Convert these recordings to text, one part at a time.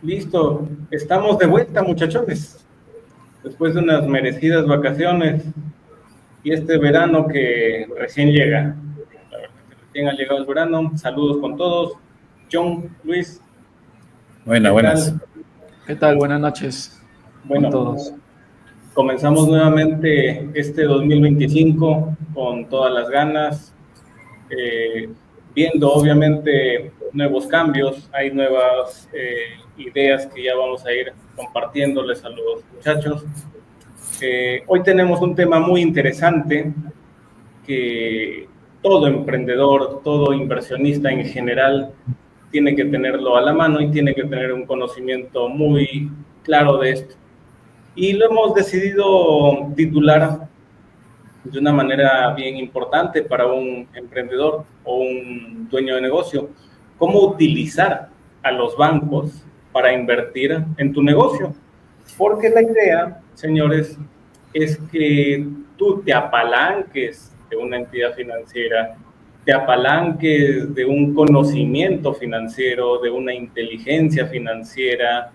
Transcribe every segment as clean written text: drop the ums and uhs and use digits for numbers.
Listo, estamos de vuelta, muchachones, después de unas merecidas vacaciones y este verano que recién llega. La verdad que recién ha llegado el verano. Saludos con todos. John, Luis, ¿qué Buenas. tal? ¿Qué tal? Buenas noches con Bueno, todos. comenzamos nuevamente este 2025 con todas las ganas, eh, viendo obviamente nuevos cambios, hay nuevas ideas que ya vamos a ir compartiéndoles a los muchachos. Hoy tenemos un tema muy interesante que todo emprendedor, todo inversionista en general tiene que tenerlo a la mano y tiene que tener un conocimiento muy claro de esto. Y lo hemos decidido titular de una manera bien importante para un emprendedor o un dueño de negocio: cómo utilizar a los bancos para invertir en tu negocio. Porque la idea, señores, es que tú te apalanques de una entidad financiera, te apalanques de un conocimiento financiero, de una inteligencia financiera,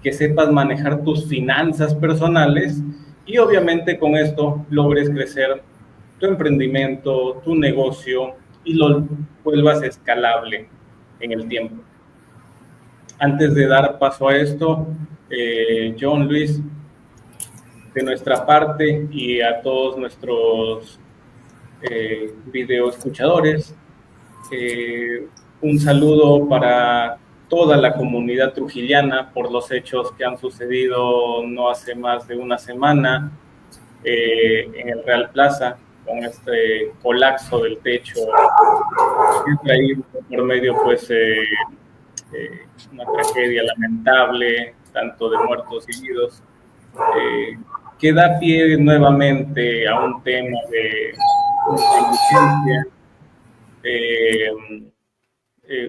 que sepas manejar tus finanzas personales y obviamente con esto logres crecer tu emprendimiento, tu negocio y lo vuelvas escalable en el tiempo. Antes de dar paso a esto, John, Luis, de nuestra parte y a todos nuestros video escuchadores, un saludo para toda la comunidad trujillana por los hechos que han sucedido no hace más de una semana en el Real Plaza, con este colapso del techo que traído por medio, pues, una tragedia lamentable, tanto de muertos y heridos, eh, que da pie nuevamente a un tema de negligencia, eh,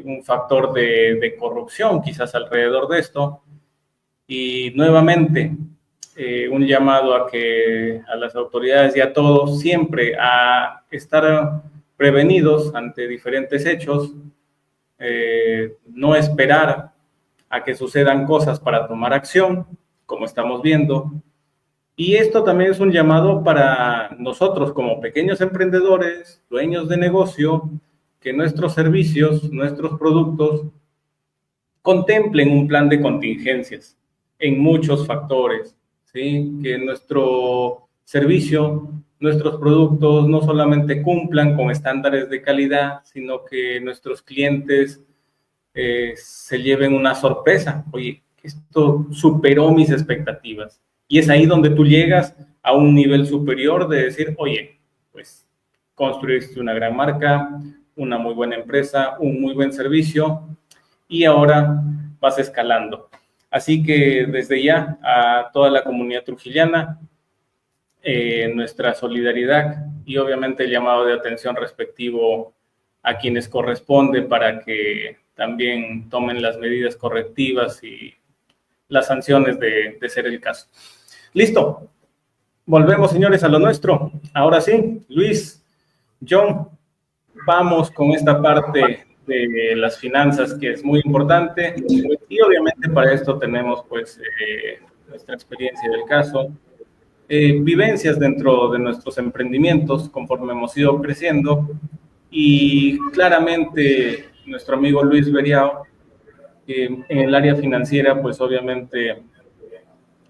un factor de corrupción quizás alrededor de esto. Y nuevamente, un llamado a que a las autoridades y a todos siempre a estar prevenidos ante diferentes hechos, no esperar a que sucedan cosas para tomar acción, como estamos viendo. Y esto también es un llamado para nosotros como pequeños emprendedores, dueños de negocio, que nuestros servicios, nuestros productos contemplen un plan de contingencias en muchos factores, ¿sí? Que nuestro servicio, nuestros productos no solamente cumplan con estándares de calidad, sino que nuestros clientes se lleven una sorpresa. Oye, esto superó mis expectativas. Y es ahí donde tú llegas a un nivel superior de decir, oye, pues construiste una gran marca, una muy buena empresa, un muy buen servicio, y ahora vas escalando. Así que desde ya a toda la comunidad trujillana, nuestra solidaridad y obviamente el llamado de atención respectivo a quienes corresponde para que también tomen las medidas correctivas y las sanciones de ser el caso. Listo. Volvemos, señores, a lo nuestro. Ahora sí, Luis, John, vamos con esta parte de las finanzas que es muy importante y obviamente para esto tenemos pues nuestra experiencia del caso, vivencias dentro de nuestros emprendimientos conforme hemos ido creciendo y claramente nuestro amigo Luis Beriao en el área financiera pues obviamente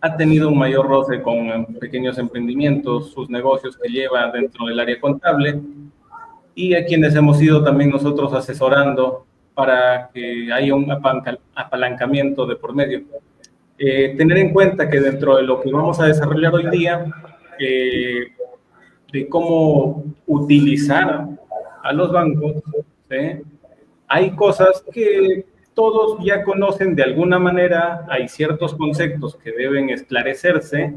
ha tenido un mayor roce con pequeños emprendimientos, sus negocios que lleva dentro del área contable y a quienes hemos ido también nosotros asesorando para que haya un apalancamiento de por medio. Tener en cuenta que dentro de lo que vamos a desarrollar hoy día, de cómo utilizar a los bancos, ¿sí? Hay cosas que todos ya conocen de alguna manera, hay ciertos conceptos que deben esclarecerse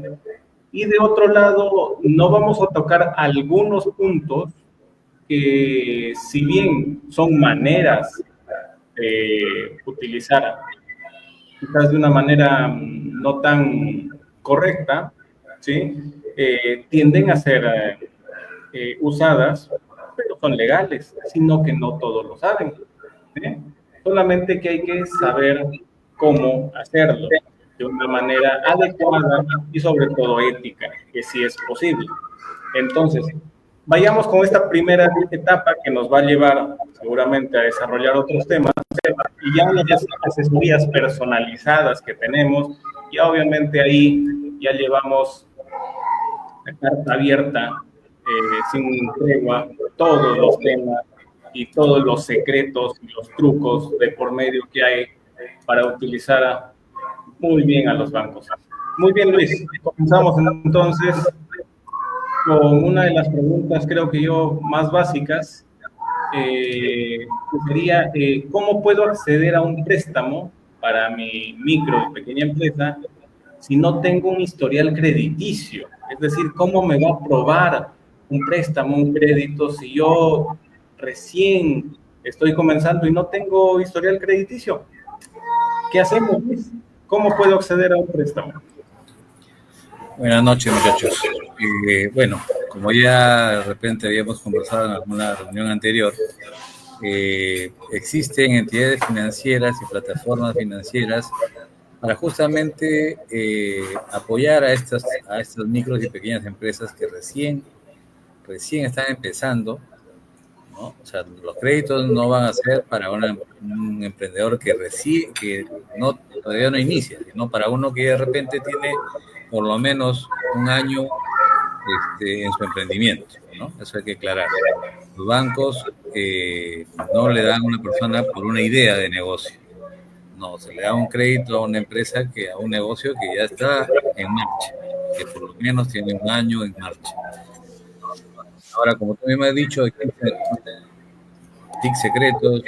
y de otro lado no vamos a tocar algunos puntos que si bien son maneras de utilizar quizás de una manera no tan correcta, ¿sí? Tienden a ser usadas, pero son legales, sino que no todos lo saben, ¿sí? Solamente que hay que saber cómo hacerlo de una manera adecuada y sobre todo ética, que sí es posible. Entonces, vayamos con esta primera etapa que nos va a llevar seguramente a desarrollar otros temas y ya las asesorías personalizadas que tenemos, y obviamente ahí ya llevamos la carta abierta, sin tregua, todos los temas y todos los secretos y los trucos de por medio que hay para utilizar muy bien a los bancos. Muy bien, Luis, comenzamos entonces con una de las preguntas, creo que yo, más básicas, que sería, ¿cómo puedo acceder a un préstamo para mi micro y pequeña empresa si no tengo un historial crediticio? Es decir, ¿cómo me va a aprobar un préstamo, un crédito, si yo recién estoy comenzando y no tengo historial crediticio? ¿Qué hacemos, Luis? ¿Cómo puedo acceder a un préstamo? Buenas noches, muchachos. Bueno, como ya de repente habíamos conversado en alguna reunión anterior, existen entidades financieras y plataformas financieras para justamente apoyar a estas micros y pequeñas empresas que recién están empezando, ¿no? O sea, los créditos no van a ser para un emprendedor que todavía no inicia, sino para uno que de repente tiene por lo menos un año en su emprendimiento, ¿no? Eso hay que aclarar. Los bancos no le dan a una persona por una idea de negocio. No, se le da un crédito a una empresa, a un negocio que ya está en marcha, que por lo menos tiene un año en marcha. Ahora, como tú mismo has dicho, existen tics secretos,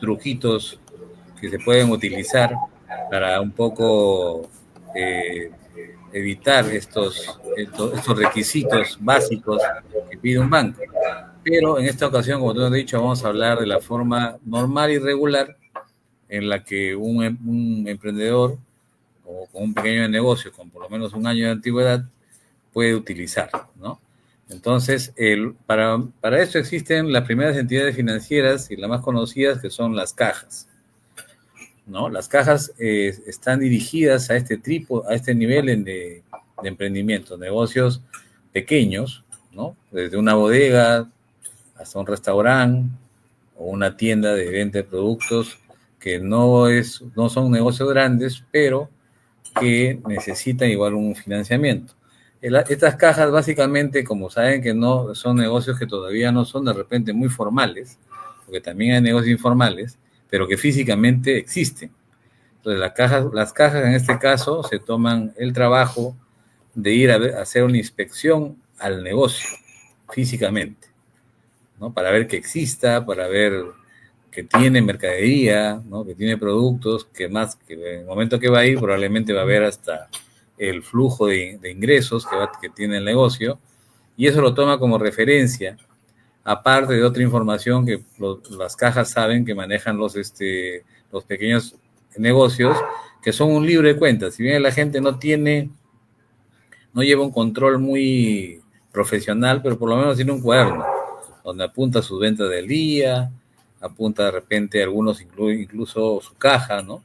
truquitos que se pueden utilizar para un poco evitar estos requisitos básicos que pide un banco. Pero en esta ocasión, como tú has dicho, vamos a hablar de la forma normal y regular en la que un emprendedor o con un pequeño negocio con por lo menos un año de antigüedad puede utilizar, ¿no? Entonces, para esto existen las primeras entidades financieras y las más conocidas, que son las cajas, ¿no? Las cajas están dirigidas a este nivel de emprendimiento, negocios pequeños, ¿no? Desde una bodega hasta un restaurante o una tienda de venta de productos que no son negocios grandes, pero que necesitan igual un financiamiento. Estas cajas básicamente, como saben que no son negocios que todavía no son de repente muy formales, porque también hay negocios informales, pero que físicamente existen. Entonces las cajas en este caso se toman el trabajo de ir a hacer una inspección al negocio físicamente, ¿no? Para ver que exista, para ver que tiene mercadería, ¿no? Que tiene productos, que en el momento que va a ir probablemente va a ver hasta el flujo de ingresos que tiene el negocio, y eso lo toma como referencia, aparte de otra información que las cajas saben que manejan los pequeños negocios, que son un libro de cuentas. Si bien la gente no lleva un control muy profesional, pero por lo menos tiene un cuaderno donde apunta sus ventas del día, apunta de repente algunos incluso su caja, ¿no?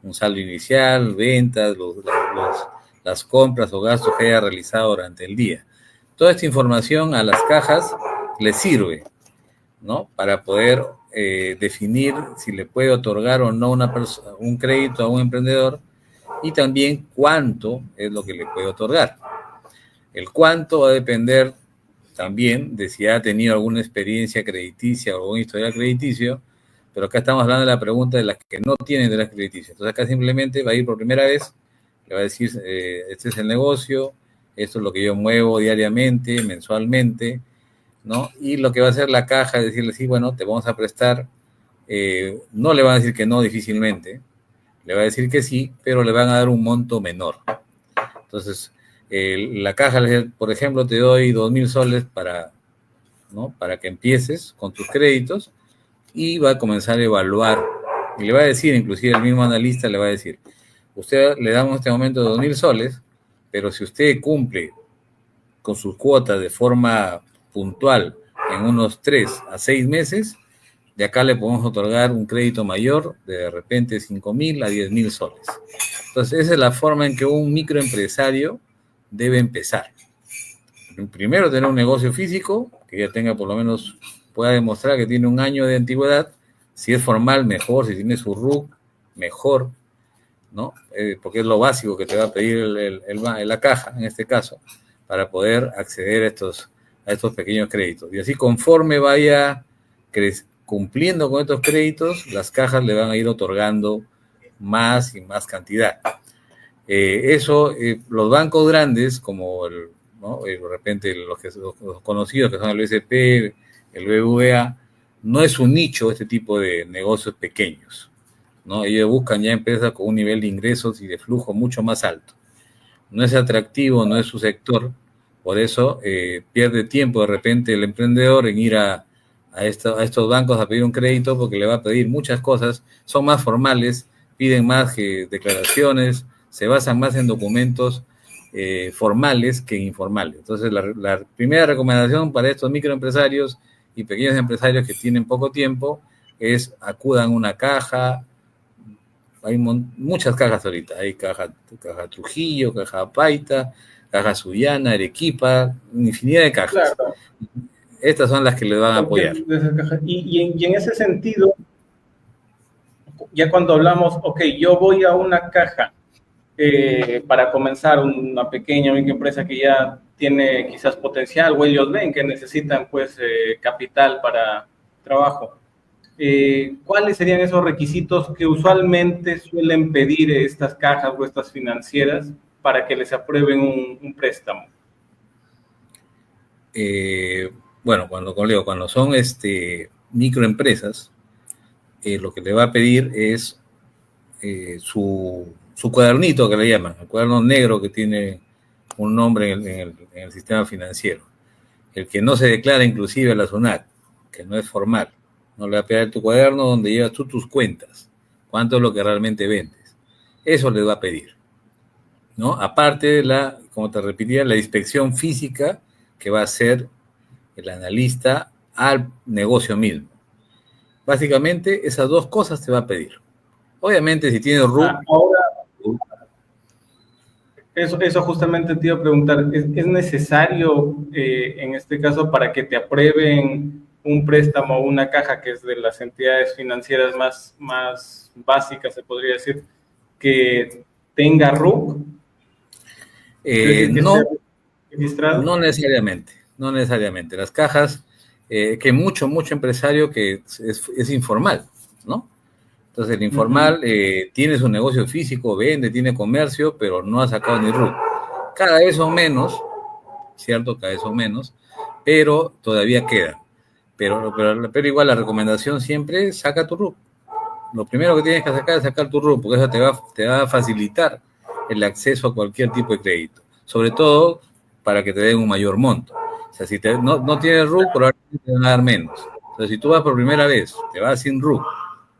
Un saldo inicial, ventas, las compras o gastos que haya realizado durante el día. Toda esta información a las cajas les sirve, ¿no? Para poder definir si le puede otorgar o no un crédito a un emprendedor, y también cuánto es lo que le puede otorgar. El cuánto va a depender también de si ha tenido alguna experiencia crediticia o algún historial crediticio, pero acá estamos hablando de la pregunta de las que no tienen de las crediticias. Entonces acá simplemente va a ir por primera vez, le va a decir, este es el negocio, esto es lo que yo muevo diariamente, mensualmente, ¿no? Y lo que va a hacer la caja es decirle, sí, bueno, te vamos a prestar, no le van a decir que no difícilmente, le va a decir que sí, pero le van a dar un monto menor. Entonces, la caja, por ejemplo, te doy 2,000 soles para que empieces con tus créditos, y va a comenzar a evaluar. Y le va a decir, inclusive el mismo analista le va a decir, usted le damos en este momento 2,000 soles, pero si usted cumple con sus cuotas de forma puntual en unos 3 a 6 meses, de acá le podemos otorgar un crédito mayor de repente 5.000 a 10.000 soles. Entonces, esa es la forma en que un microempresario debe empezar. Primero, tener un negocio físico, que ya tenga por lo menos, pueda demostrar que tiene un año de antigüedad. Si es formal, mejor. Si tiene su RUC, mejor, ¿no? Porque es lo básico que te va a pedir la caja, en este caso, para poder acceder a estos pequeños créditos. Y así, conforme vaya cumpliendo con estos créditos, las cajas le van a ir otorgando más y más cantidad. Los bancos grandes, como ¿no? De repente los conocidos que son el BCP, el BBVA, no es un nicho este tipo de negocios pequeños, ¿no? Ellos buscan ya empresas con un nivel de ingresos y de flujo mucho más alto. No es atractivo, no es su sector, por eso pierde tiempo de repente el emprendedor en ir a estos bancos a pedir un crédito, porque le va a pedir muchas cosas, son más formales, piden más declaraciones, se basan más en documentos formales que informales. Entonces, la primera recomendación para estos microempresarios y pequeños empresarios que tienen poco tiempo es acudan a una caja. Hay muchas cajas ahorita, hay caja Trujillo, caja Paita, caja Sullana, Arequipa, infinidad de cajas. Claro. Estas son las que le van a apoyar. Y en ese sentido, ya cuando hablamos, ok, yo voy a una caja para comenzar una pequeña microempresa que ya tiene quizás potencial, o ellos ven que necesitan pues capital para trabajo. ¿Cuáles serían esos requisitos que usualmente suelen pedir estas cajas o estas financieras para que les aprueben un préstamo? Bueno, cuando son microempresas, lo que le va a pedir es su cuadernito, que le llaman, el cuaderno negro que tiene un nombre en el sistema financiero. El que no se declara inclusive a la SUNAT, que no es formal. No le va a pedir tu cuaderno donde llevas tú tus cuentas, cuánto es lo que realmente vendes. Eso le va a pedir, ¿no? Aparte de como te repetía, la inspección física que va a hacer el analista al negocio mismo. Básicamente, esas dos cosas te va a pedir. Obviamente, si tienes RUC... Ahora, eso justamente te iba a preguntar, ¿es necesario en este caso para que te aprueben un préstamo o una caja, que es de las entidades financieras más básicas, se podría decir, que tenga RUC? No necesariamente. Las cajas, que mucho empresario que es informal, ¿no? Entonces el informal tiene su negocio físico, vende, tiene comercio, pero no ha sacado ni RUC. Cada vez son menos, ¿cierto? Cada vez son menos, pero todavía queda. Pero igual la recomendación siempre es saca tu RUC. Lo primero que tienes que sacar es sacar tu RUC, porque eso te va a facilitar el acceso a cualquier tipo de crédito. Sobre todo para que te den un mayor monto. O sea, si no tienes RUC, probablemente te van a dar menos. Entonces, si tú vas por primera vez, te vas sin RUC,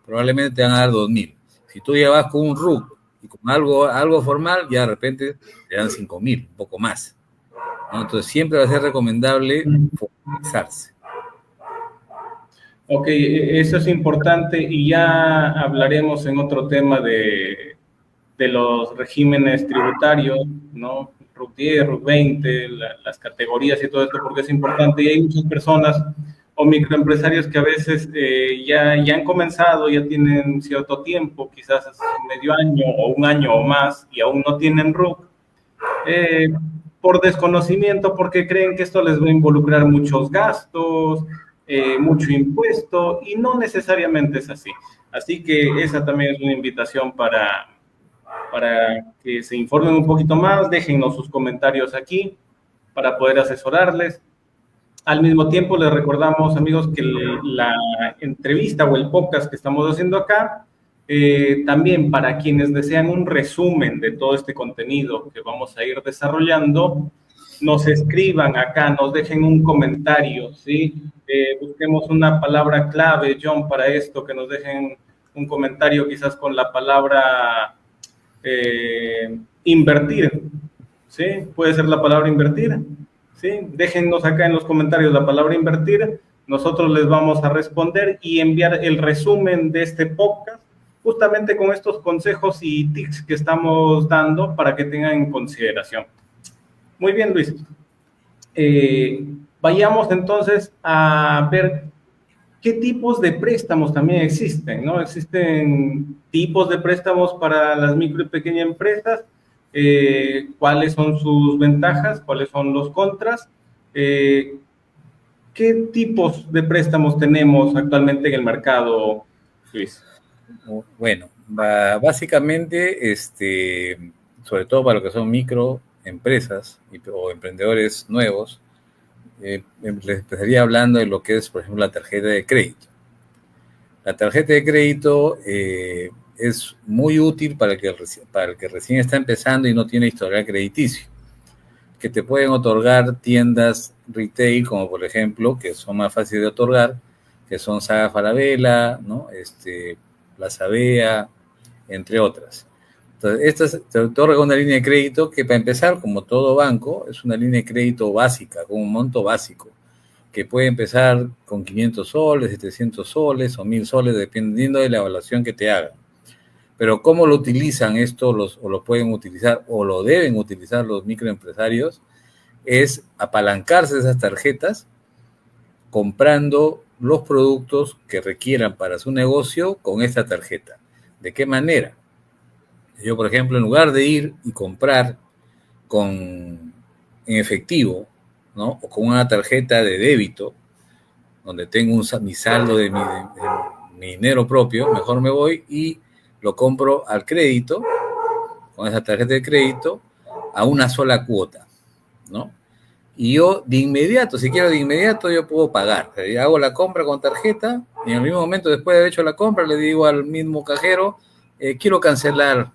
probablemente te van a dar 2.000. Si tú ya vas con un RUC y con algo formal, ya de repente te dan 5.000, un poco más, ¿no? Entonces, siempre va a ser recomendable formalizarse. Ok, eso es importante, y ya hablaremos en otro tema de los regímenes tributarios, ¿no? RUC 10, RUC 20, las categorías y todo esto, porque es importante, y hay muchas personas o microempresarios que a veces ya han comenzado, ya tienen cierto tiempo, quizás medio año o un año o más, y aún no tienen RUC, por desconocimiento, porque creen que esto les va a involucrar muchos gastos, mucho impuesto, y no necesariamente es así. Así que esa también es una invitación para que se informen un poquito más, déjennos sus comentarios aquí para poder asesorarles. Al mismo tiempo, les recordamos, amigos, que la entrevista o el podcast que estamos haciendo acá, también para quienes desean un resumen de todo este contenido que vamos a ir desarrollando, nos escriban acá, nos dejen un comentario, ¿sí? Busquemos una palabra clave, John, para esto, que nos dejen un comentario quizás con la palabra invertir, ¿sí? Puede ser la palabra invertir, ¿sí? Déjennos acá en los comentarios la palabra invertir, nosotros les vamos a responder y enviar el resumen de este podcast, justamente con estos consejos y tips que estamos dando para que tengan en consideración. Muy bien, Luis. Vayamos entonces a ver qué tipos de préstamos también existen, ¿no? Existen tipos de préstamos para las micro y pequeñas empresas, cuáles son sus ventajas, cuáles son los contras, ¿qué tipos de préstamos tenemos actualmente en el mercado, Luis? Bueno, básicamente, sobre todo para lo que son microempresas o emprendedores nuevos, les empezaría hablando de lo que es, por ejemplo, la tarjeta de crédito. La tarjeta de crédito es muy útil para el que recién está empezando y no tiene historial crediticio, que te pueden otorgar tiendas retail, como por ejemplo, que son más fáciles de otorgar, que son Saga Falabella, ¿no? Plaza Vea, entre otras. Entonces, esta te otorga una línea de crédito que, para empezar, como todo banco, es una línea de crédito básica, con un monto básico, que puede empezar con 500 soles, 700 soles o 1000 soles, dependiendo de la evaluación que te hagan. Pero ¿cómo lo utilizan esto, o lo pueden utilizar, o lo deben utilizar los microempresarios? Es apalancarse de esas tarjetas comprando los productos que requieran para su negocio con esta tarjeta. ¿De qué manera? Yo, por ejemplo, en lugar de ir y comprar en efectivo, ¿no? O con una tarjeta de débito, donde tengo mi saldo de mi dinero propio, mejor me voy y lo compro al crédito, con esa tarjeta de crédito, a una sola cuota, ¿no? Y yo de inmediato, si quiero de inmediato, yo puedo pagar. O sea, hago la compra con tarjeta y en el mismo momento, después de haber hecho la compra, le digo al mismo cajero, quiero cancelar,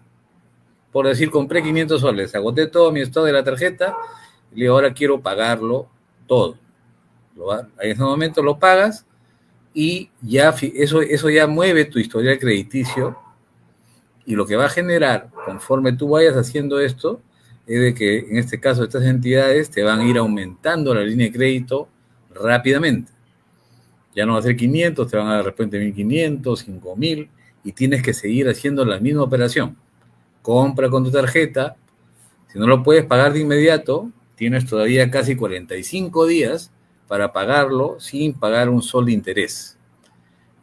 por decir, compré 500 soles, agoté todo mi stock de la tarjeta, y le digo, ahora quiero pagarlo todo. En ese momento lo pagas y ya eso ya mueve tu historial crediticio, y lo que va a generar conforme tú vayas haciendo esto es de que, en este caso, estas entidades te van a ir aumentando la línea de crédito rápidamente. Ya no va a ser 500, te van a dar de repente 1500, 5000, y tienes que seguir haciendo la misma operación. Compra con tu tarjeta. Si no lo puedes pagar de inmediato, tienes todavía casi 45 días para pagarlo sin pagar un sol de interés.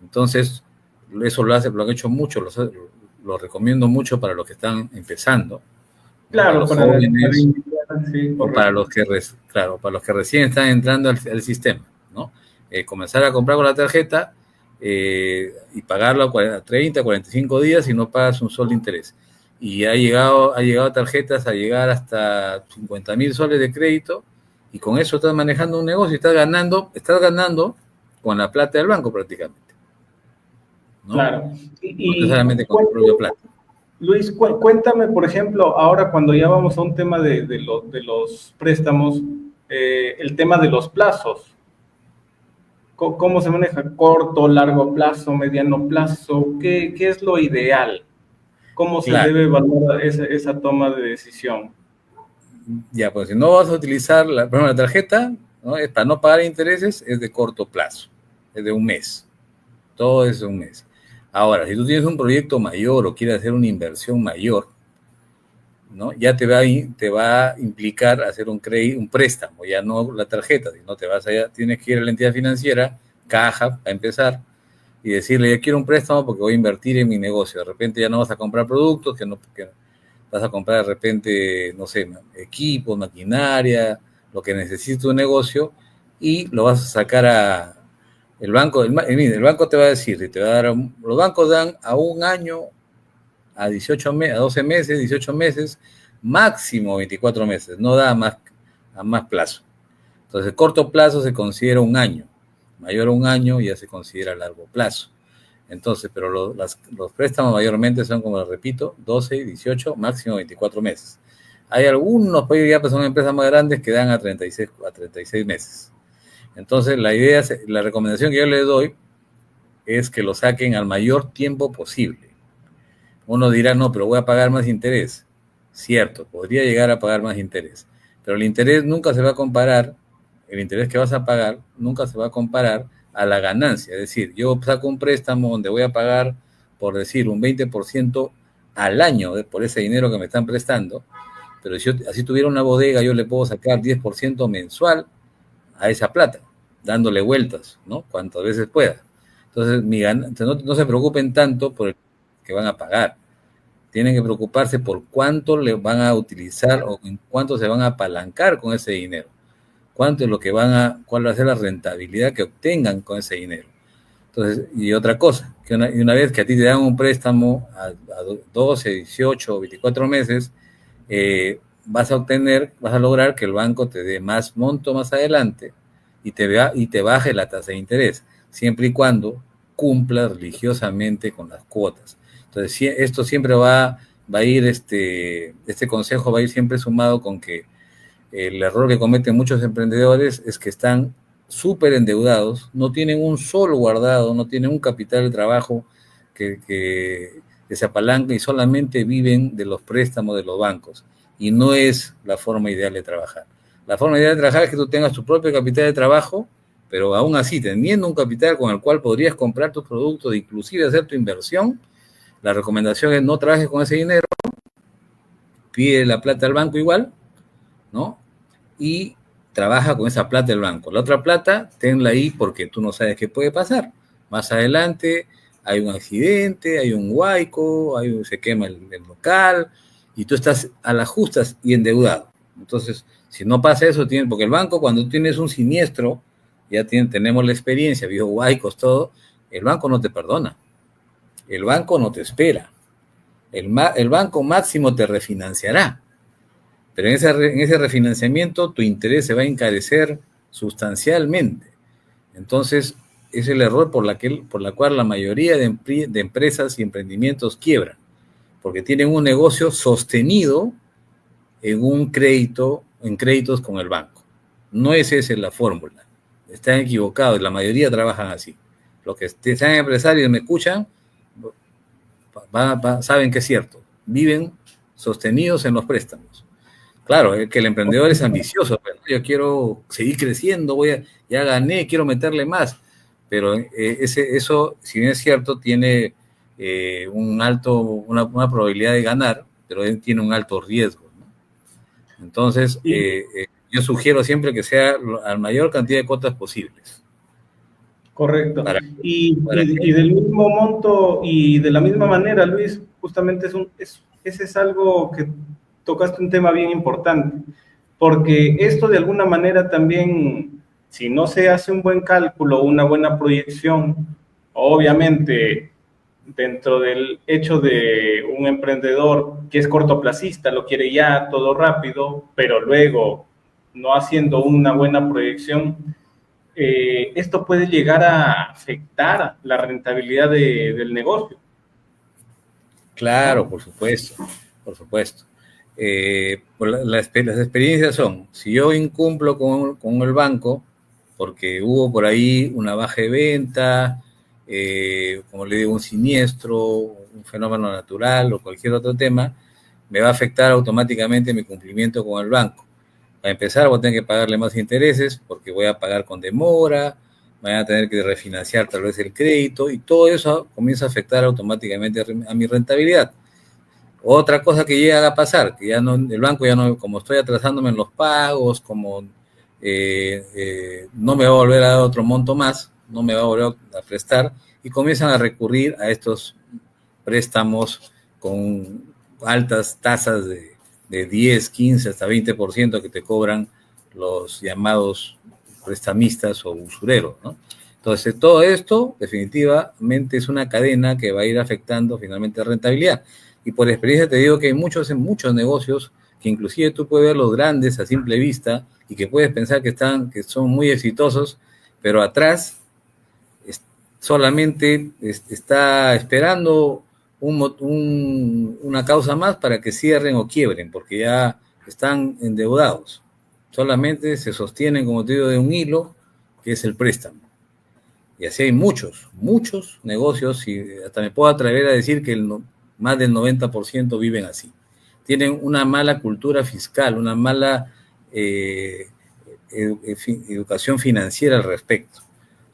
Entonces, eso lo han hecho mucho, lo recomiendo mucho para los que están empezando. Claro, para los jóvenes, sí, o para los que recién están entrando al sistema, ¿no? Comenzar a comprar con la tarjeta y pagarlo a 30, 45 días y no pagas un sol de interés. Y ha llegado tarjetas a llegar hasta 50.000 soles de crédito, y con eso estás manejando un negocio y estás ganando con la plata del banco prácticamente, ¿no? Claro. No necesariamente con tu propia plata. Luis, cuéntame, por ejemplo, ahora cuando ya vamos a un tema de los préstamos, el tema de los plazos. ¿Cómo se maneja? ¿Corto, largo plazo, mediano plazo? ¿Qué es lo ideal? ¿Cómo se debe evaluar esa toma de decisión? Ya, pues si no vas a utilizar la tarjeta, ¿no? Es para no pagar intereses, es de corto plazo, es de un mes. Todo es de un mes. Ahora, si tú tienes un proyecto mayor o quieres hacer una inversión mayor, ¿no? Ya te va a implicar hacer un préstamo, ya no la tarjeta, sino tienes que ir a la entidad financiera, caja, a empezar, y decirle, yo quiero un préstamo porque voy a invertir en mi negocio. De repente ya no vas a comprar productos, que vas a comprar de repente, no sé, equipos, maquinaria, lo que necesite tu negocio, y lo vas a sacar el banco. El banco te va a decir, los bancos dan a un año, a 12 meses, 18 meses, máximo 24 meses, no da a más plazo. Entonces, corto plazo se considera un año, mayor a un año ya se considera largo plazo. Entonces, pero los préstamos mayormente son, como les repito, 12, 18, máximo 24 meses. Hay algunos países, ya son empresas más grandes, que dan a 36 meses. Entonces, la recomendación que yo les doy es que lo saquen al mayor tiempo posible. Uno dirá, no, pero voy a pagar más interés. Cierto, podría llegar a pagar más interés, pero el interés nunca se va a comparar, el interés que vas a pagar nunca se va a comparar a la ganancia. Es decir, yo saco un préstamo donde voy a pagar, por decir, un 20% al año por ese dinero que me están prestando, pero si yo así tuviera una bodega, yo le puedo sacar 10% mensual a esa plata, dándole vueltas, ¿no? Cuantas veces pueda. Entonces, no se preocupen tanto por el que van a pagar. Tienen que preocuparse por cuánto le van a utilizar o en cuánto se van a apalancar con ese dinero. Cuánto es lo que cuál va a ser la rentabilidad que obtengan con ese dinero. Entonces, y otra cosa, que una vez que a ti te dan un préstamo a 12, 18 o 24 meses, vas a lograr que el banco te dé más monto más adelante y te baje la tasa de interés, siempre y cuando cumpla religiosamente con las cuotas. Entonces, esto siempre va a ir, este consejo va a ir siempre sumado con que el error que cometen muchos emprendedores es que están súper endeudados, no tienen un solo guardado, no tienen un capital de trabajo que se apalanca y solamente viven de los préstamos de los bancos. Y no es la forma ideal de trabajar. La forma ideal de trabajar es que tú tengas tu propio capital de trabajo, pero aún así, teniendo un capital con el cual podrías comprar tus productos e inclusive hacer tu inversión, la recomendación es no trabajes con ese dinero, pide la plata al banco igual, ¿no? Y trabaja con esa plata del banco. La otra plata, tenla ahí porque tú no sabes qué puede pasar. Más adelante hay un accidente, hay un huaico, se quema el local y tú estás a las justas y endeudado. Entonces, si no pasa eso, porque el banco cuando tienes un siniestro, tenemos la experiencia, vio huaicos, todo, el banco no te perdona. El banco no te espera. El banco máximo te refinanciará. Pero en ese refinanciamiento tu interés se va a encarecer sustancialmente. Entonces, es el error por la cual la mayoría de empresas y emprendimientos quiebran, porque tienen un negocio sostenido en créditos con el banco. No es esa la fórmula. Están equivocados, la mayoría trabajan así. Los que sean empresarios y me escuchan, saben que es cierto. Viven sostenidos en los préstamos. Claro, es que el emprendedor es ambicioso, pero yo quiero seguir creciendo, ya gané, quiero meterle más, pero eso, si bien es cierto, tiene una probabilidad de ganar, pero tiene un alto riesgo, ¿no? Entonces, yo sugiero siempre que sea la mayor cantidad de cuotas posibles. Correcto. Y del mismo monto y de la misma manera, Luis, justamente ese es algo que tocaste un tema bien importante, porque esto de alguna manera también, si no se hace un buen cálculo, una buena proyección, obviamente dentro del hecho de un emprendedor que es cortoplacista, lo quiere ya todo rápido, pero luego no haciendo una buena proyección, esto puede llegar a afectar la rentabilidad del negocio. Claro, por supuesto, por supuesto. Las experiencias son, si yo incumplo con el banco, porque hubo por ahí una baja de venta, como le digo, un siniestro, un fenómeno natural o cualquier otro tema, me va a afectar automáticamente mi cumplimiento con el banco. Para empezar, voy a tener que pagarle más intereses porque voy a pagar con demora, voy a tener que refinanciar tal vez el crédito y todo eso comienza a afectar automáticamente a mi rentabilidad. Otra cosa que llega a pasar, que el banco ya no, como estoy atrasándome en los pagos, como no me va a volver a dar otro monto más, no me va a volver a prestar y comienzan a recurrir a estos préstamos con altas tasas de 10, 15, hasta 20% que te cobran los llamados prestamistas o usureros, ¿no? Entonces, todo esto definitivamente es una cadena que va a ir afectando finalmente la rentabilidad. Y por experiencia te digo que hay muchos negocios que inclusive tú puedes ver los grandes a simple vista y que puedes pensar que son muy exitosos, pero atrás solamente está esperando una causa más para que cierren o quiebren, porque ya están endeudados. Solamente se sostienen, como te digo, de un hilo, que es el préstamo. Y así hay muchos negocios, y hasta me puedo atrever a decir que más del 90% viven así. Tienen una mala cultura fiscal, una mala educación financiera al respecto.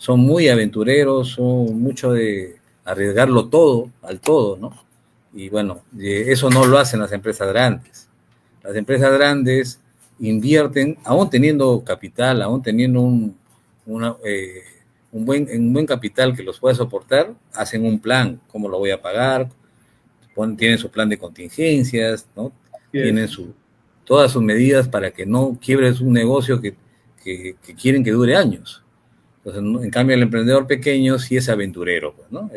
son muy aventureros, son mucho de arriesgarlo todo, al todo, ¿no? Y bueno, eso no lo hacen las empresas grandes. Las empresas grandes invierten, aún teniendo capital, aún teniendo un buen capital que los pueda soportar, hacen un plan, cómo lo voy a pagar, tienen su plan de contingencias, ¿no? Tienen todas sus medidas para que no quiebres un negocio que quieren que dure años. Entonces, ¿no? En cambio, el emprendedor pequeño sí es aventurero, pues, ¿no?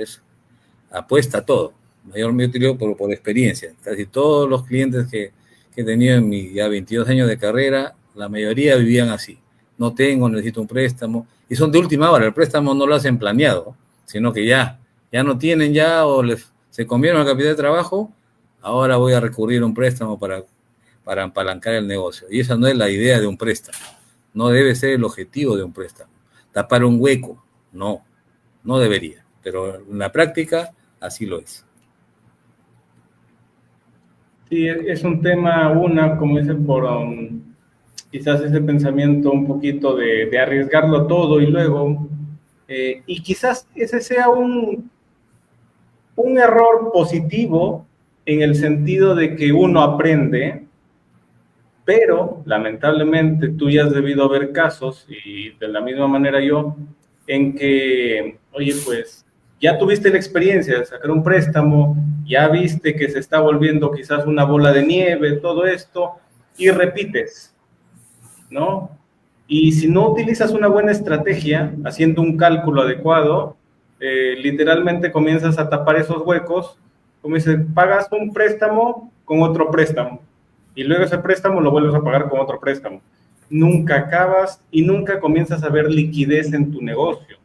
Apuesta a todo. Mayormente digo por experiencia. Casi todos los clientes que he tenido en mis ya 22 años de carrera, la mayoría vivían así. No tengo, necesito un préstamo. Y son de última hora. El préstamo no lo hacen planeado, sino que ya no tienen o se comieron el capital de trabajo, ahora voy a recurrir a un préstamo para apalancar el negocio. Y esa no es la idea de un préstamo. No debe ser el objetivo de un préstamo. Tapar un hueco, no debería. Pero en la práctica, así lo es. Sí, es un tema, como dicen, por quizás ese pensamiento un poquito de arriesgarlo todo y luego, y quizás ese sea un error positivo en el sentido de que uno aprende, pero lamentablemente tú ya has debido ver casos, y de la misma manera yo, en que, oye, pues ya tuviste la experiencia de sacar un préstamo, ya viste que se está volviendo quizás una bola de nieve, todo esto, y repites, ¿no? Y si no utilizas una buena estrategia, haciendo un cálculo adecuado, literalmente comienzas a tapar esos huecos, como dice, pagas un préstamo con otro préstamo, y luego ese préstamo lo vuelves a pagar con otro préstamo. Nunca acabas y nunca comienzas a ver liquidez en tu negocio.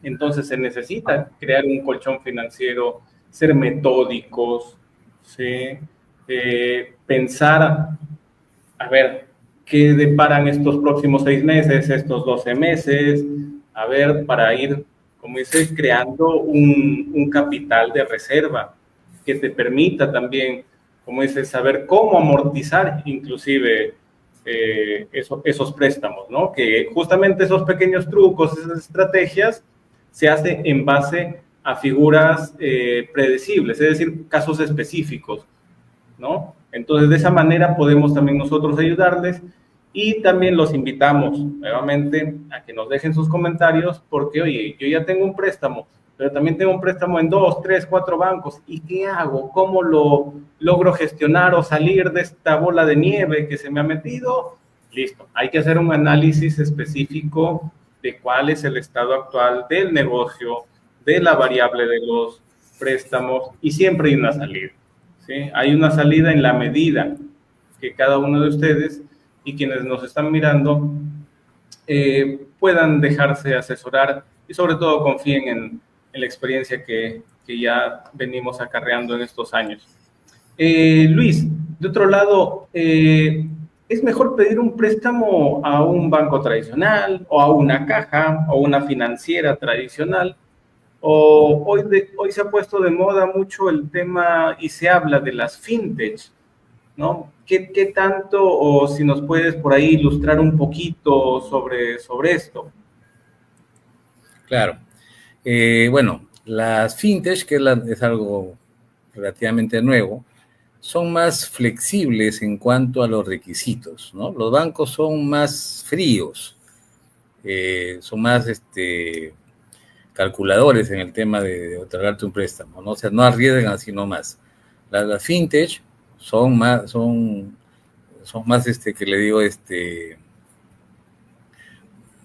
Entonces se necesita crear un colchón financiero, ser metódicos, ¿sí? Pensar, a ver, ¿qué deparan estos próximos 6 meses, estos 12 meses? A ver, para ir, como dices, creando un capital de reserva que te permita también, como dices, saber cómo amortizar inclusive esos préstamos, ¿no? Que justamente esos pequeños trucos, esas estrategias, se hace en base a figuras predecibles, es decir, casos específicos, ¿no? Entonces, de esa manera podemos también nosotros ayudarles, y también los invitamos nuevamente a que nos dejen sus comentarios, porque, oye, yo ya tengo un préstamo, pero también tengo un préstamo en 2, 3, 4 bancos, ¿y qué hago? ¿Cómo lo logro gestionar o salir de esta bola de nieve que se me ha metido? Listo, hay que hacer un análisis específico de cuál es el estado actual del negocio, de la variable de los préstamos, y siempre hay una salida. ¿Sí? Hay una salida en la medida que cada uno de ustedes y quienes nos están mirando puedan dejarse asesorar, y sobre todo confíen en la experiencia que ya venimos acarreando en estos años. Luis, de otro lado, ¿es mejor pedir un préstamo a un banco tradicional o a una caja o una financiera tradicional? O hoy se ha puesto de moda mucho el tema y se habla de las fintech, ¿no? ¿Qué tanto, o si nos puedes por ahí ilustrar un poquito sobre esto? Claro. Bueno, las fintech, que es algo relativamente nuevo, son más flexibles en cuanto a los requisitos, ¿no? Los bancos son más fríos, son más calculadores en el tema de otorgarte un préstamo, ¿no? O sea, no arriesgan así nomás. Las fintech son más, que le digo,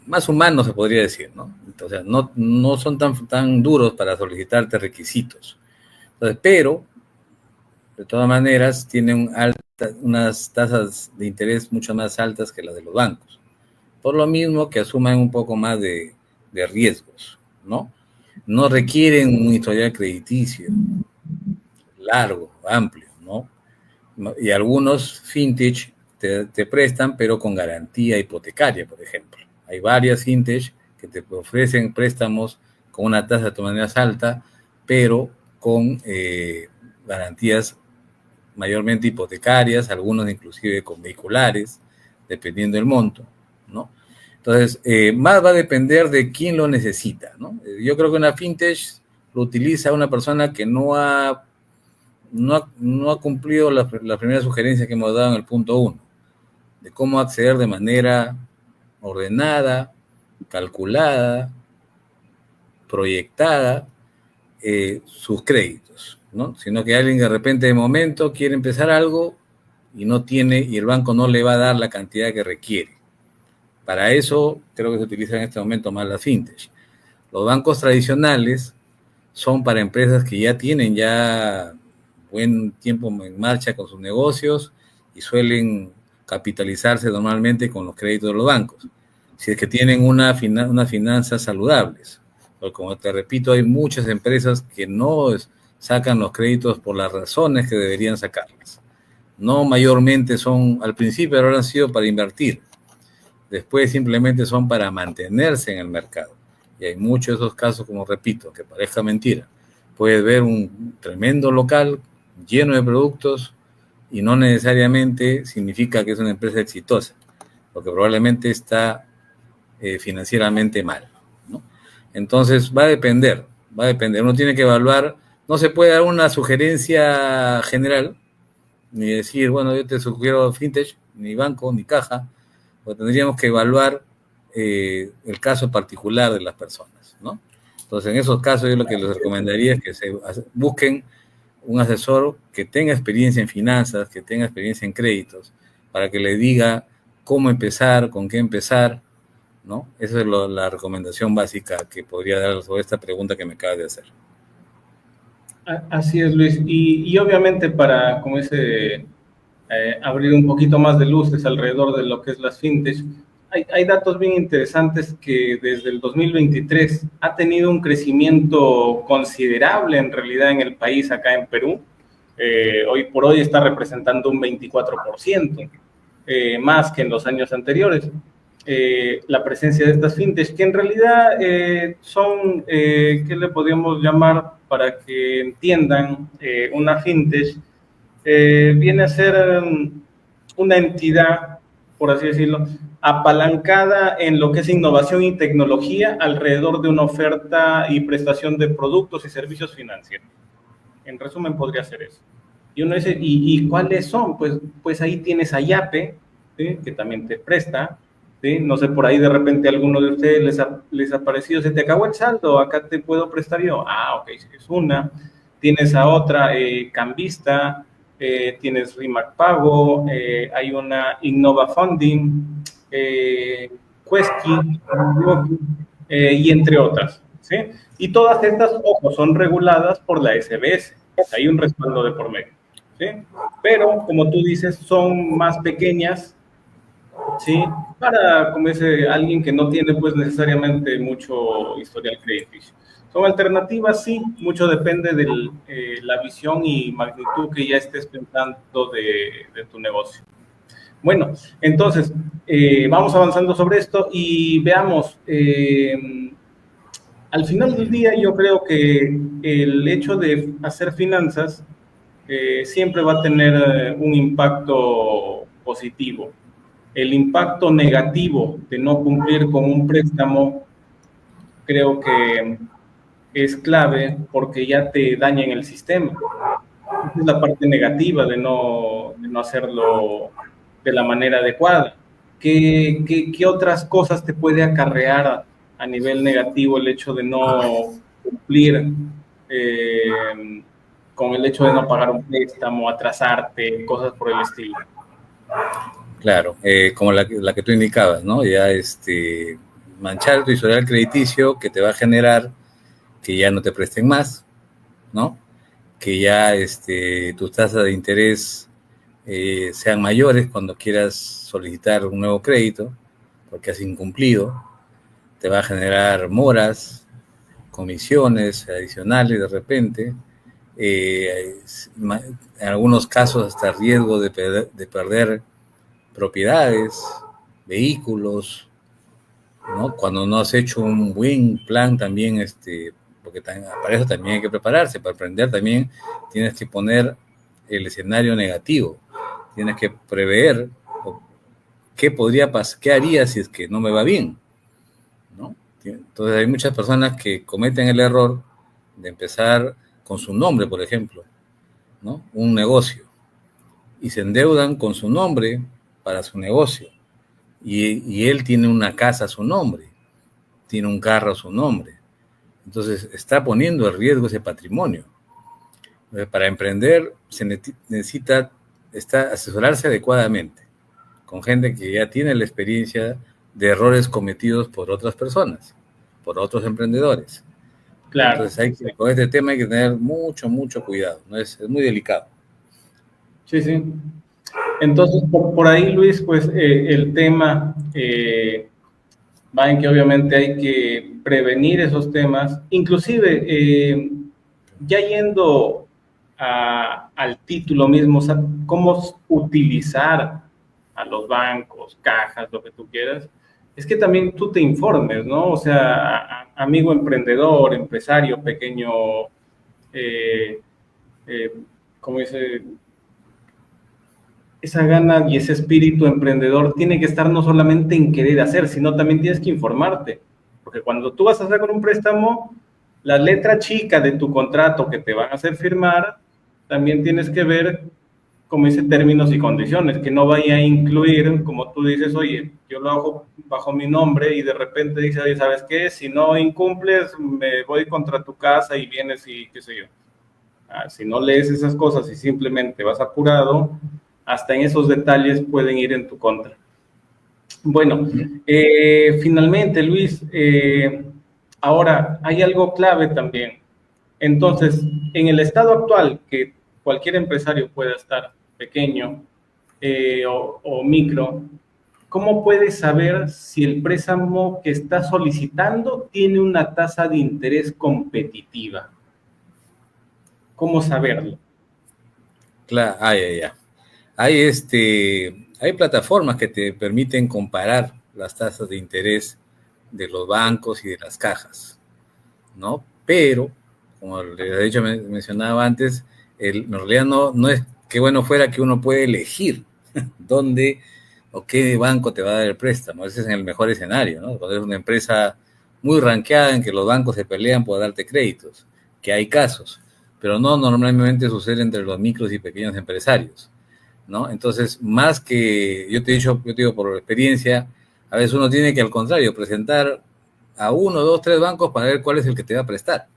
más humanos, se podría decir, ¿no? Entonces, no son tan duros para solicitarte requisitos. Entonces, pero, de todas maneras, tienen unas tasas de interés mucho más altas que las de los bancos. Por lo mismo que asuman un poco más de riesgos, ¿no? No requieren un historial crediticio largo, amplio, ¿no? Y algunos fintech te prestan, pero con garantía hipotecaria, por ejemplo. Hay varias fintech que te ofrecen préstamos con una tasa de todas maneras alta, pero con garantías mayormente hipotecarias, algunos inclusive con vehiculares, dependiendo del monto, ¿no? Entonces, más va a depender de quién lo necesita, ¿no? Yo creo que una fintech lo utiliza una persona que no ha cumplido las primeras sugerencias que hemos dado en el punto 1, de cómo acceder de manera ordenada, calculada, proyectada, sus créditos, ¿no? Sino que alguien de repente de momento quiere empezar algo y no tiene, y el banco no le va a dar la cantidad que requiere. Para eso creo que se utiliza en este momento más la fintech. Los bancos tradicionales son para empresas que ya tienen buen tiempo en marcha con sus negocios y suelen capitalizarse normalmente con los créditos de los bancos, si es que tienen unas finanzas saludables. Porque como te repito, hay muchas empresas que no sacan los créditos por las razones que deberían sacarlas. No mayormente son, al principio habrán sido para invertir, después simplemente son para mantenerse en el mercado. Y hay muchos de esos casos, como repito, que parezca mentira. Puedes ver un tremendo local lleno de productos y no necesariamente significa que es una empresa exitosa, porque probablemente está financieramente mal, ¿no? Entonces va a depender. Uno tiene que evaluar, no se puede dar una sugerencia general, ni decir, bueno, yo te sugiero fintech, ni banco, ni caja, porque tendríamos que evaluar el caso particular de las personas, ¿no? Entonces, en esos casos yo lo que les recomendaría es que se busquen un asesor que tenga experiencia en finanzas, que tenga experiencia en créditos, para que le diga cómo empezar, con qué empezar, ¿no? Esa es la recomendación básica que podría dar sobre esta pregunta que me acabas de hacer. Así es, Luis. Y obviamente para, como dice, abrir un poquito más de luces alrededor de lo que es las fintech, hay datos bien interesantes que desde el 2023 ha tenido un crecimiento considerable en realidad en el país, acá en Perú. Hoy por hoy está representando un 24%, más que en los años anteriores. La presencia de estas fintech, que en realidad son, ¿qué le podríamos llamar para que entiendan? Una fintech viene a ser una entidad, por así decirlo, apalancada en lo que es innovación y tecnología alrededor de una oferta y prestación de productos y servicios financieros. En resumen, podría ser eso. Y uno dice, ¿y cuáles son? Pues ahí tienes a Yape, ¿sí? Que también te presta, ¿sí? No sé, por ahí de repente a alguno de ustedes les ha parecido, se te acabó el saldo, acá te puedo prestar yo. Ah, ok, es una. Tienes a otra, Cambista, tienes Rimac Pago, hay una Innova Funding, Quesky, y entre otras, ¿sí? Y todas estas, ojo, son reguladas por la SBS, hay un respaldo de por medio, ¿sí? Pero, como tú dices, son más pequeñas, ¿sí? Para, como dice alguien que no tiene, pues, necesariamente mucho historial crediticio. Son alternativas, sí, mucho depende de la visión y magnitud que ya estés pensando de tu negocio. Bueno, entonces, vamos avanzando sobre esto y veamos, al final del día yo creo que el hecho de hacer finanzas siempre va a tener un impacto positivo. El impacto negativo de no cumplir con un préstamo creo que es clave porque ya te daña en el sistema. Esa es la parte negativa de no hacerlo de la manera adecuada. ¿Qué otras cosas te puede acarrear a nivel negativo el hecho de no cumplir con el hecho de no pagar un préstamo, atrasarte, cosas por el estilo? Claro, como la que tú indicabas, ¿no? Ya manchar tu historial crediticio que te va a generar que ya no te presten más, ¿no? Que ya tus tasas de interés sean mayores cuando quieras solicitar un nuevo crédito, porque has incumplido, te va a generar moras, comisiones adicionales de repente, en algunos casos hasta riesgo de perder propiedades, vehículos, ¿no? Cuando no has hecho un buen plan también, porque para eso también hay que prepararse, para aprender también tienes que poner el escenario negativo, tienes que prever qué podría pasar, qué haría si es que no me va bien, ¿no? Entonces hay muchas personas que cometen el error de empezar con su nombre, por ejemplo, ¿no? Un negocio, y se endeudan con su nombre para su negocio, y él tiene una casa a su nombre, tiene un carro a su nombre, entonces está poniendo en riesgo ese patrimonio. Para emprender se necesita asesorarse adecuadamente con gente que ya tiene la experiencia de errores cometidos por otras personas, por otros emprendedores. Claro. Entonces, con este tema hay que tener mucho, mucho cuidado, ¿no? Es muy delicado. Sí, sí. Entonces, por ahí, Luis, pues el tema va en que obviamente hay que prevenir esos temas, inclusive ya yendo al título mismo, o sea, cómo utilizar a los bancos, cajas, lo que tú quieras, es que también tú te informes, ¿no? O sea, amigo emprendedor, empresario, pequeño, eh, eh, como dice, esa gana y ese espíritu emprendedor tiene que estar no solamente en querer hacer, sino también tienes que informarte. Porque cuando tú vas a sacar un préstamo, la letra chica de tu contrato que te van a hacer firmar, también tienes que ver, como dice, términos y condiciones, que no vaya a incluir, como tú dices, oye, yo lo hago bajo mi nombre y de repente dice, oye, ¿sabes qué? Si no incumples, me voy contra tu casa y vienes y qué sé yo. Si no lees esas cosas y simplemente vas apurado, hasta en esos detalles pueden ir en tu contra. Bueno, finalmente, Luis, ahora hay algo clave también. Entonces, en el estado actual, que cualquier empresario pueda estar, pequeño o micro, ¿cómo puedes saber si el préstamo que está solicitando tiene una tasa de interés competitiva? ¿Cómo saberlo? Claro, hay plataformas que te permiten comparar las tasas de interés de los bancos y de las cajas, ¿no? Pero, como les he dicho, mencionaba antes, en realidad no es que bueno fuera que uno puede elegir dónde o qué banco te va a dar el préstamo. Ese es en el mejor escenario, ¿no? Cuando es una empresa muy ranqueada en que los bancos se pelean por darte créditos, que hay casos, pero no normalmente sucede entre los micros y pequeños empresarios, ¿no? Entonces, más que, yo te digo por experiencia, a veces uno tiene que al contrario presentar a 1, 2, 3 bancos para ver cuál es el que te va a prestar,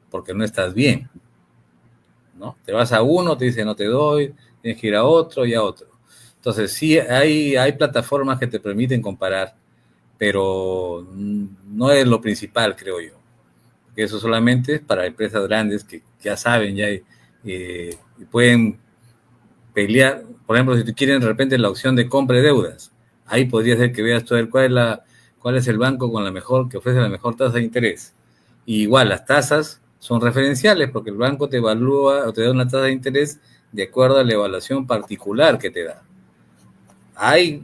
porque no estás bien, ¿no? Te vas a uno, te dice no te doy, tienes que ir a otro y a otro. Entonces, sí, hay plataformas que te permiten comparar, pero no es lo principal, creo yo. Que eso solamente es para empresas grandes que ya saben, ya pueden pelear. Por ejemplo, si tú quieres de repente la opción de compra de deudas, ahí podría ser que veas tú cuál es el banco con la mejor, que ofrece la mejor tasa de interés. Y igual, las tasas son referenciales porque el banco te evalúa o te da una tasa de interés de acuerdo a la evaluación particular que te da. Hay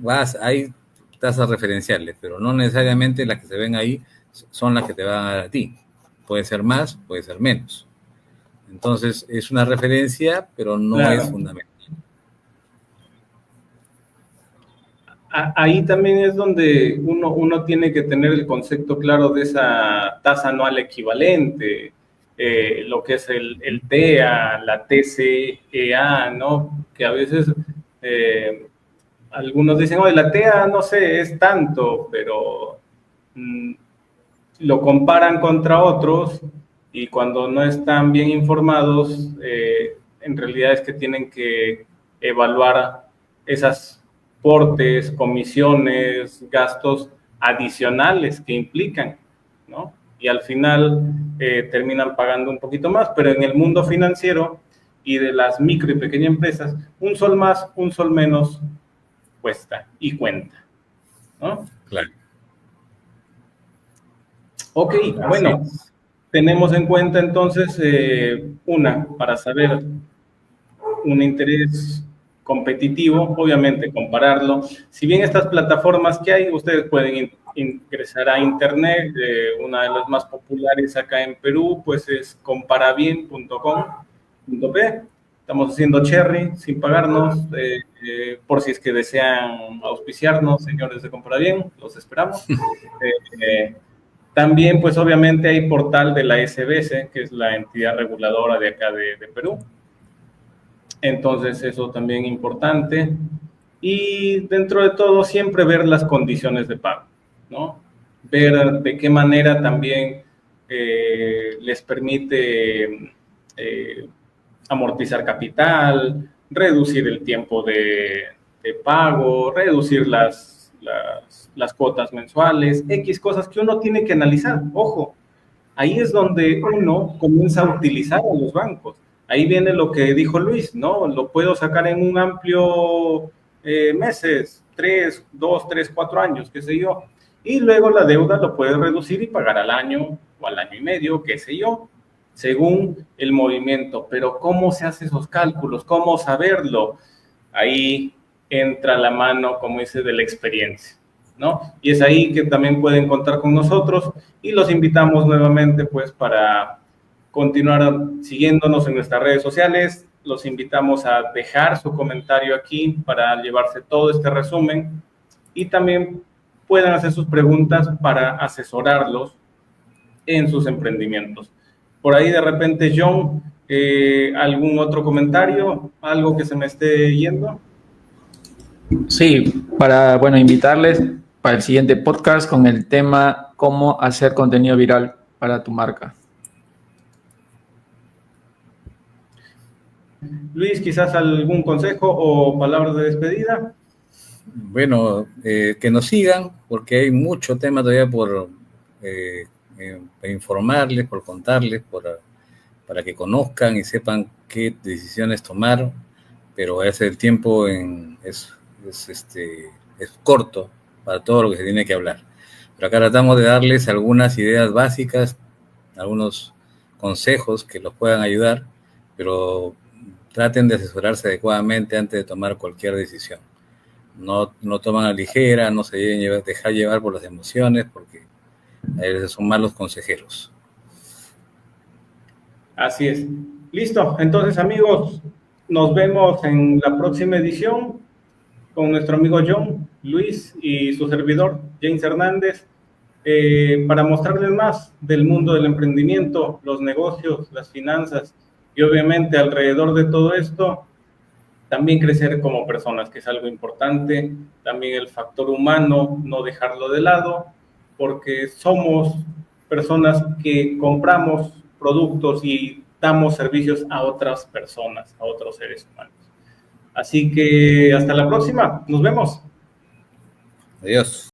tasas referenciales, pero no necesariamente las que se ven ahí son las que te van a dar a ti. Puede ser más, puede ser menos. Entonces, es una referencia, pero no Claro. es fundamental. Ahí también es donde uno tiene que tener el concepto claro de esa tasa anual equivalente, lo que es el TEA, la TCEA, ¿no? Que a veces algunos dicen, oye, la TEA no sé, es tanto, pero lo comparan contra otros y cuando no están bien informados, en realidad es que tienen que evaluar esas portes, comisiones, gastos adicionales que implican, ¿no? Y al final terminan pagando un poquito más, pero en el mundo financiero y de las micro y pequeñas empresas, un sol más, un sol menos cuesta y cuenta, ¿no? Claro. Ok, bueno, tenemos en cuenta entonces para saber un interés competitivo, obviamente compararlo. Si bien estas plataformas que hay, ustedes pueden ingresar a internet, una de las más populares acá en Perú, pues es comparabien.com.p. Estamos haciendo cherry sin pagarnos, por si es que desean auspiciarnos, señores de Compra Bien, los esperamos. También, pues obviamente hay portal de la SBC, que es la entidad reguladora de acá de Perú. Entonces, eso también importante. Y dentro de todo, siempre ver las condiciones de pago, ¿no? Ver de qué manera también les permite amortizar capital, reducir el tiempo de pago, reducir las cuotas mensuales, X cosas que uno tiene que analizar. Ojo, ahí es donde uno comienza a utilizar a los bancos. Ahí viene lo que dijo Luis, ¿no? Lo puedo sacar en un amplio meses, 2, 3, 4 años, qué sé yo. Y luego la deuda lo puedes reducir y pagar al año o al año y medio, qué sé yo, según el movimiento. Pero ¿cómo se hacen esos cálculos? ¿Cómo saberlo? Ahí entra la mano, como dice, de la experiencia, ¿no? Y es ahí que también pueden contar con nosotros y los invitamos nuevamente, pues, para continuar siguiéndonos en nuestras redes sociales. Los invitamos a dejar su comentario aquí para llevarse todo este resumen y también puedan hacer sus preguntas para asesorarlos en sus emprendimientos. Por ahí de repente, John, ¿algún otro comentario? ¿Algo que se me esté yendo? Sí, para, invitarles para el siguiente podcast con el tema cómo hacer contenido viral para tu marca. Luis, quizás algún consejo o palabras de despedida. Bueno, que nos sigan, porque hay mucho tema todavía por informarles, por contarles, para que conozcan y sepan qué decisiones tomar, pero a veces el tiempo es corto para todo lo que se tiene que hablar. Pero acá tratamos de darles algunas ideas básicas, algunos consejos que los puedan ayudar, pero traten de asesorarse adecuadamente antes de tomar cualquier decisión. No toman a la ligera, no se dejar llevar por las emociones, porque a veces son malos consejeros. Así es. Listo. Entonces, amigos, nos vemos en la próxima edición con nuestro amigo John, Luis y su servidor, James Hernández, para mostrarles más del mundo del emprendimiento, los negocios, las finanzas y obviamente alrededor de todo esto, también crecer como personas, que es algo importante, también el factor humano, no dejarlo de lado, porque somos personas que compramos productos y damos servicios a otras personas, a otros seres humanos. Así que hasta la próxima, nos vemos. Adiós.